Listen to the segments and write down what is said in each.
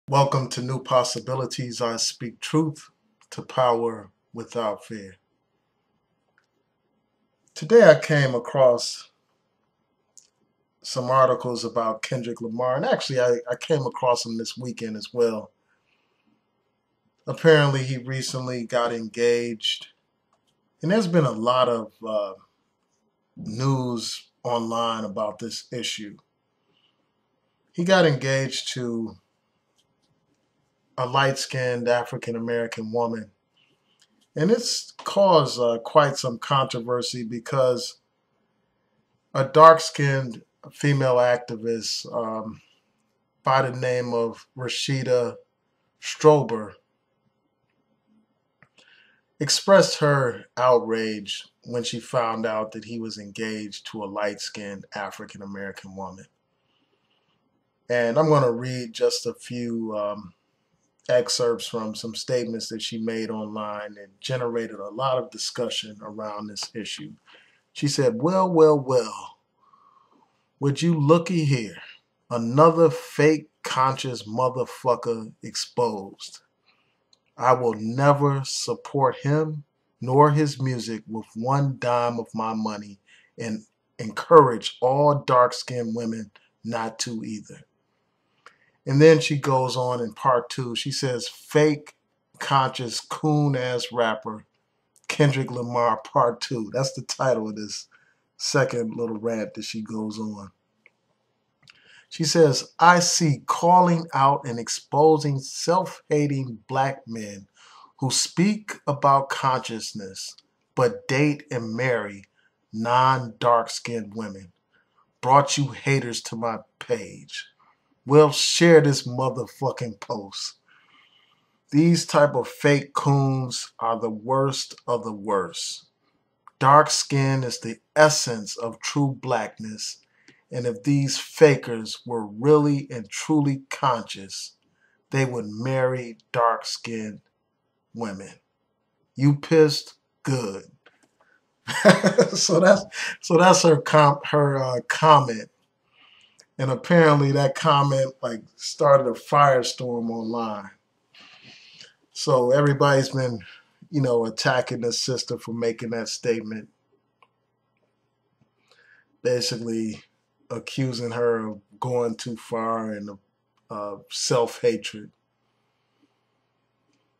Welcome to New Possibilities. I speak truth to power without fear. Today I came across some articles about Kendrick Lamar, and actually I came across him this weekend as well. Apparently, he recently got engaged, and there's been a lot of news online about this issue. He got engaged to a light skinned African American woman. And it's caused quite some controversy because a dark-skinned female activist by the name of Rashida Strober expressed her outrage when she found out that he was engaged to a light-skinned African American woman. And I'm going to read just a few excerpts from some statements that she made online that generated a lot of discussion around this issue. She said, well, would you looky here? Another fake conscious motherfucker exposed. I will never support him nor his music with one dime of my money and encourage all dark-skinned women not to either. And then she goes on in part two. She says, fake conscious coon-ass rapper Kendrick Lamar part two. That's the title of this second little rant that she goes on. She says, I see calling out and exposing self-hating black men who speak about consciousness but date and marry non-dark-skinned women. Brought you haters to my page. Well, share this motherfucking post. These type of fake coons are the worst of the worst. Dark skin is the essence of true blackness. And if these fakers were really and truly conscious, they would marry dark-skinned women. You pissed? Good. so that's her comment, and apparently that comment started a firestorm online. So everybody's been, attacking the sister for making that statement, basically accusing her of going too far and self-hatred.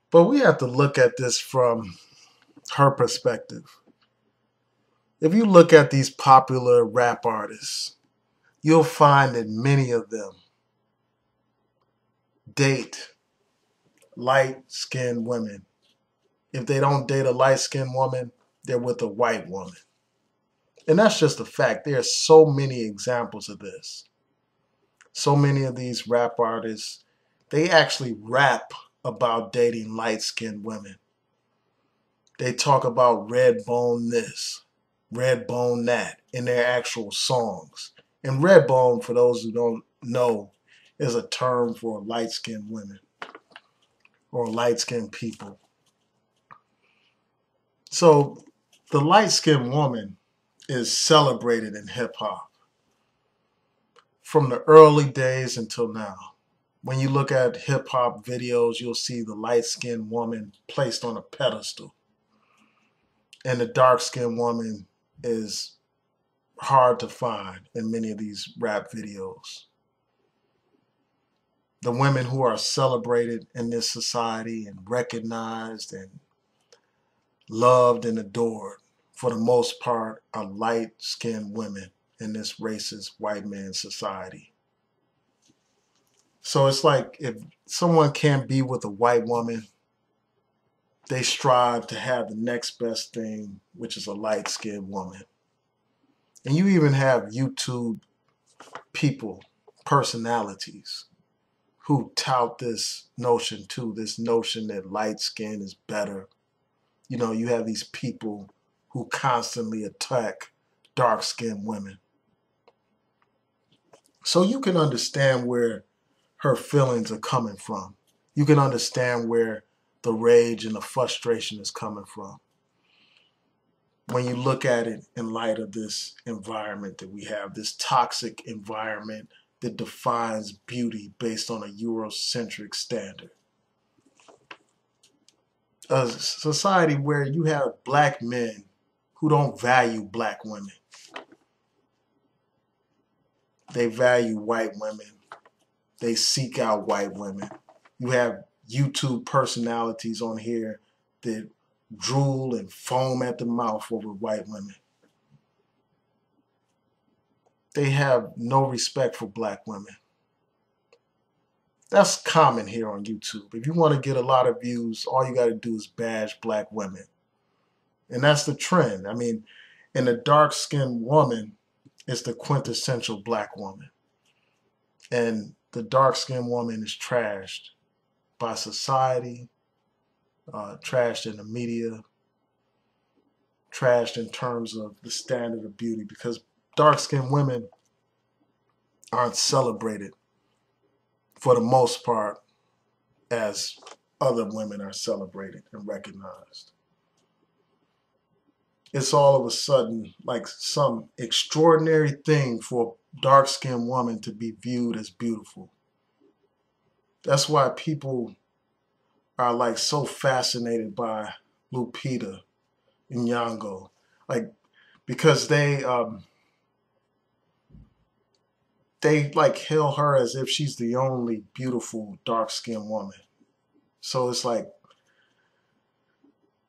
But we have to look at this from her perspective. If you look at these popular rap artists, you'll find that many of them date light-skinned women. If they don't date a light-skinned woman, they're with a white woman. And that's just a fact. There are so many examples of this. So many of these rap artists, they actually rap about dating light-skinned women. They talk about red bone this, red bone that in their actual songs. And red bone, for those who don't know, is a term for light-skinned women or light-skinned people. So the light-skinned woman is celebrated in hip-hop from the early days until now. When you look at hip-hop videos, you'll see the light-skinned woman placed on a pedestal. And the dark-skinned woman is hard to find in many of these rap videos. The women who are celebrated in this society and recognized and loved and adored, for the most part, are light-skinned women in this racist white man society. So it's like if someone can't be with a white woman, they strive to have the next best thing, which is a light-skinned woman. And you even have YouTube people, personalities, who tout this notion too, this notion that light skin is better. You have these people who constantly attack dark-skinned women. So you can understand where her feelings are coming from. You can understand where the rage and the frustration is coming from when you look at it in light of this environment that we have, this toxic environment that defines beauty based on a Eurocentric standard. A society where you have black men who don't value black women. They value white women. They seek out white women. You have YouTube personalities on here that drool and foam at the mouth over white women. They have no respect for black women. That's common here on YouTube. If you want to get a lot of views, all you got to do is bash black women. And that's the trend. I mean, and the dark-skinned woman is the quintessential black woman. And the dark-skinned woman is trashed by society, trashed in the media, trashed in terms of the standard of beauty, because dark-skinned women aren't celebrated for the most part as other women are celebrated and recognized. It's all of a sudden like some extraordinary thing for a dark-skinned woman to be viewed as beautiful. That's why people are like so fascinated by Lupita Nyong'o, like because they like hail her as if she's the only beautiful dark-skinned woman. So it's like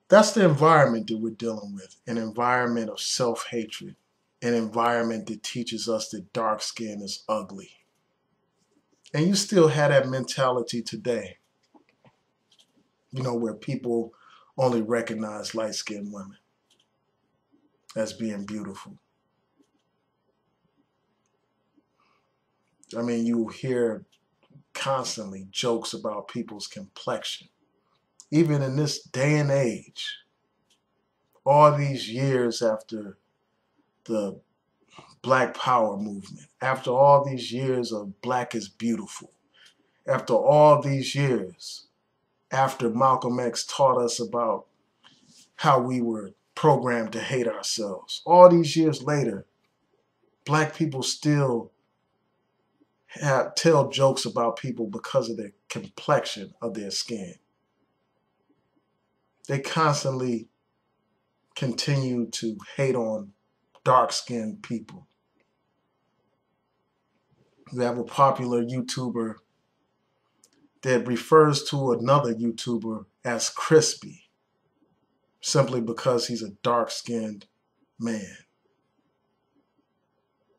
that's the environment that we're dealing with, an environment of self-hatred, an environment that teaches us that dark skin is ugly. And you still have that mentality today, you know, where people only recognize light-skinned women as being beautiful. I mean, you hear constantly jokes about people's complexion. Even in this day and age, all these years after the Black Power movement, after all these years of Black is beautiful, after all these years, after Malcolm X taught us about how we were programmed to hate ourselves, all these years later, Black people still tell jokes about people because of the complexion of their skin. They constantly continue to hate on dark-skinned people. You have a popular YouTuber that refers to another YouTuber as crispy simply because he's a dark-skinned man.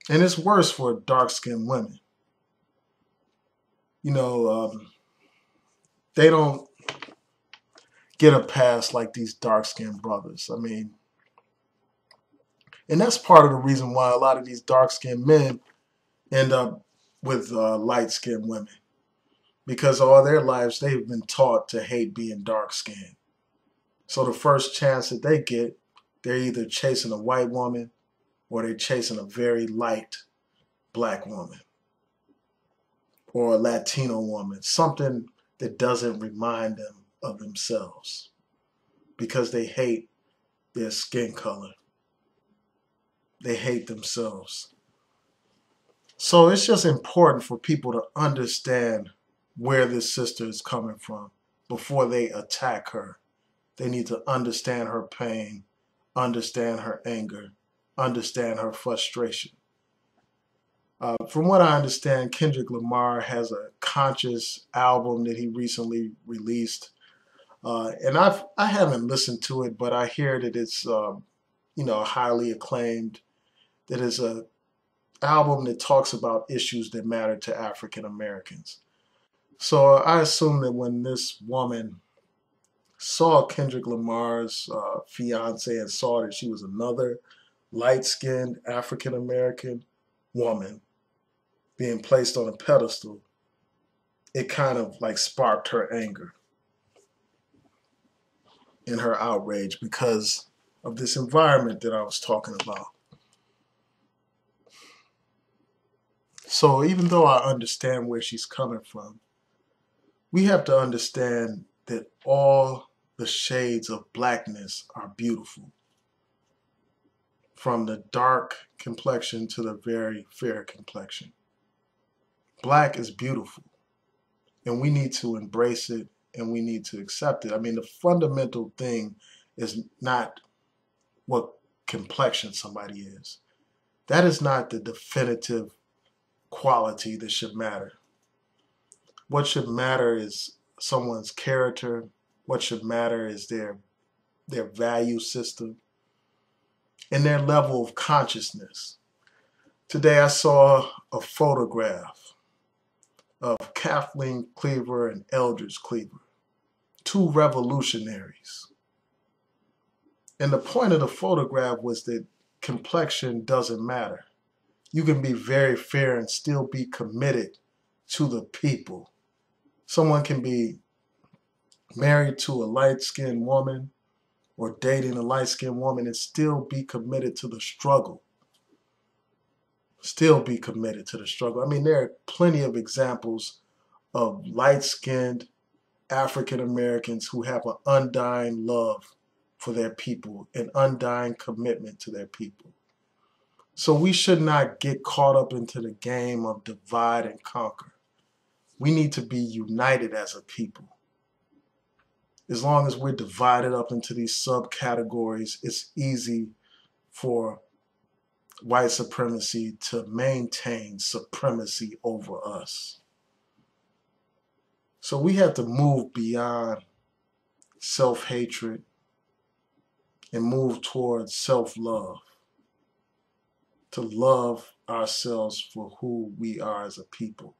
And it's worse for dark-skinned women. You know, they don't get a pass like these dark-skinned brothers. I mean, and that's part of the reason why a lot of these dark-skinned men end up with light-skinned women. Because all their lives, they've been taught to hate being dark-skinned. So the first chance that they get, they're either chasing a white woman or they're chasing a very light Black woman or a Latino woman, something that doesn't remind them of themselves because they hate their skin color. They hate themselves. So it's just important for people to understand where this sister is coming from before they attack her. They need to understand her pain, understand her anger, understand her frustration. From what I understand, Kendrick Lamar has a conscious album that he recently released. And I haven't listened to it, but I hear that it's highly acclaimed. That is a album that talks about issues that matter to African Americans. So I assume that when this woman saw Kendrick Lamar's fiance and saw that she was another light-skinned African American woman being placed on a pedestal, it kind of like sparked her anger and her outrage because of this environment that I was talking about. So even though I understand where she's coming from, we have to understand that all the shades of blackness are beautiful. From the dark complexion to the very fair complexion. Black is beautiful, and we need to embrace it and we need to accept it. I mean, the fundamental thing is not what complexion somebody is. That is not the definitive quality that should matter. What should matter is someone's character. What should matter is their value system and their level of consciousness. Today I saw a photograph of Kathleen Cleaver and Eldridge Cleaver, two revolutionaries. And the point of the photograph was that complexion doesn't matter. You can be very fair and still be committed to the people. Someone can be married to a light-skinned woman or dating a light-skinned woman and still be committed to the struggle. Still be committed to the struggle. I mean, there are plenty of examples of light-skinned African Americans who have an undying love for their people, an undying commitment to their people. So we should not get caught up into the game of divide and conquer. We need to be united as a people. As long as we're divided up into these subcategories, it's easy for white supremacy to maintain supremacy over us. So we have to move beyond self-hatred and move towards self-love, to love ourselves for who we are as a people.